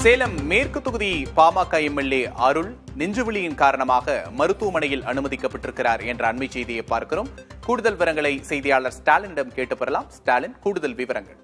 சேலம் மேற்கு தொகுதி பாமக எம்எல்ஏ அருள் நெஞ்சுவலியின் காரணமாக மருத்துவமனையில் அனுமதிக்கப்பட்டிருக்கிறார் என்ற அண்மை செய்தியை பார்க்கிறோம். கூடுதல் விவரங்களை செய்தியாளர் ஸ்டாலினிடம் கேட்டு பெறலாம். ஸ்டாலின், கூடுதல் விவரங்கள்.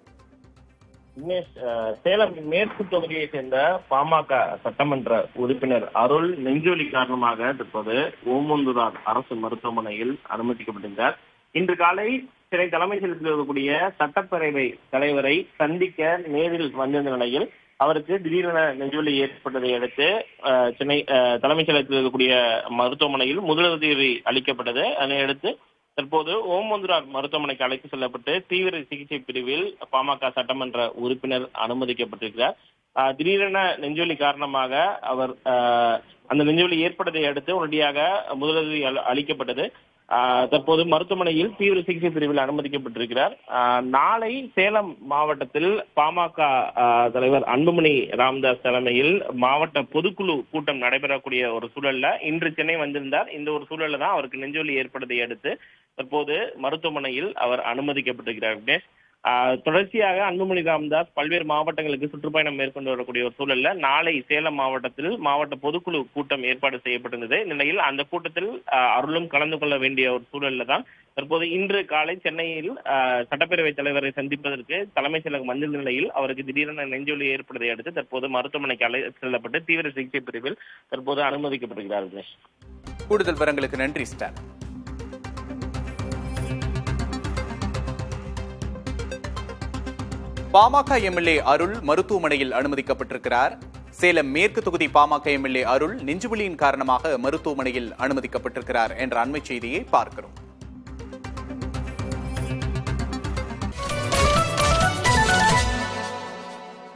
சேலம் மேற்கு தொகுதியை சேர்ந்த பாமக சட்டமன்ற உறுப்பினர் அருள் நெஞ்சுவலி காரணமாக தற்போது ஓமந்தூரார் அரசு மருத்துவமனையில் அனுமதிக்கப்பட்டிருந்தார். இன்று காலை சென்னை தலைமைச் செயலகத்தில் இருக்கக்கூடிய சட்டப்பேரவை தலைவரை சந்திக்க நேரில் வந்திருந்த நிலையில் அவருக்கு திடீரென நெஞ்சுவலி ஏற்பட்டதை அடுத்து சென்னை தலைமைச் செயலகத்தில் இருக்கக்கூடிய மருத்துவமனையில் முதலுதவி அளிக்கப்பட்டது. அதனையடுத்து தற்போது ஓமந்தூரார் மருத்துவமனைக்கு அழைத்து செல்லப்பட்டு தீவிர சிகிச்சை பிரிவில் பாமக சட்டமன்ற உறுப்பினர் அனுமதிக்கப்பட்டிருக்கிறார். திடீரென நெஞ்சுவலி காரணமாக அவர் அந்த நெஞ்சுவலி ஏற்பட்டதை அடுத்து உடனடியாக முதலுதவி அளிக்கப்பட்டது. தற்போது மருத்துவமனையில் தீவிர சிகிச்சை பிரிவில் அனுமதிக்கப்பட்டிருக்கிறார். நாளை சேலம் மாவட்டத்தில் பாமக தலைவர் அன்புமணி ராமதாஸ் தலைமையில் மாவட்ட பொதுக்குழு கூட்டம் நடைபெறக்கூடிய ஒரு சூழல்ல இன்று சென்னை வந்திருந்தார். இந்த ஒரு சூழல்ல தான் அவருக்கு நெஞ்சுவலி ஏற்பட்டதை அடுத்து தற்போது மருத்துவமனையில் அவர் அனுமதிக்கப்பட்டிருக்கிறார். தொடர்ச்சியாக அன்புமணி ராமதாஸ் பல்வேறு மாவட்டங்களுக்கு சுற்றுப்பயணம் மேற்கொண்டு வரக்கூடிய ஒரு சூழல்ல நாளை சேலம் மாவட்டத்தில் மாவட்ட பொதுக்குழு கூட்டம் ஏற்பாடு செய்யப்பட்டிருந்தது. இந்நிலையில் அந்த கூட்டத்தில் அருளும் கலந்து கொள்ள வேண்டிய ஒரு சூழல்ல தான் தற்போது இன்று காலை சென்னையில் சட்டப்பேரவை தலைவரை சந்திப்பதற்கு தலைமைச் செயலகம் வந்திருந்த நிலையில் அவருக்கு திடீரென நெஞ்சுவலி ஏற்பட்டதை அடுத்து தற்போது மருத்துவமனைக்கு அழைத்து செல்லப்பட்டு தீவிர சிகிச்சை பிரிவில் தற்போது அனுமதிக்கப்பட்டிருக்கிறார். கூடுதல் விவரங்களுக்கு நன்றி ஸ்டாலின். பாமக எம்எல்ஏ அருள் மருத்துவமனையில் அனுமதிக்கப்பட்டிருக்கிறார். சேலம் மேற்கு தொகுதி பாமக எம்எல்ஏ அருள் நெஞ்சுவலியின் காரணமாக மருத்துவமனையில் அனுமதிக்கப்பட்டிருக்கிறார் என்ற அண்மை செய்தியை பார்க்கிறோம்.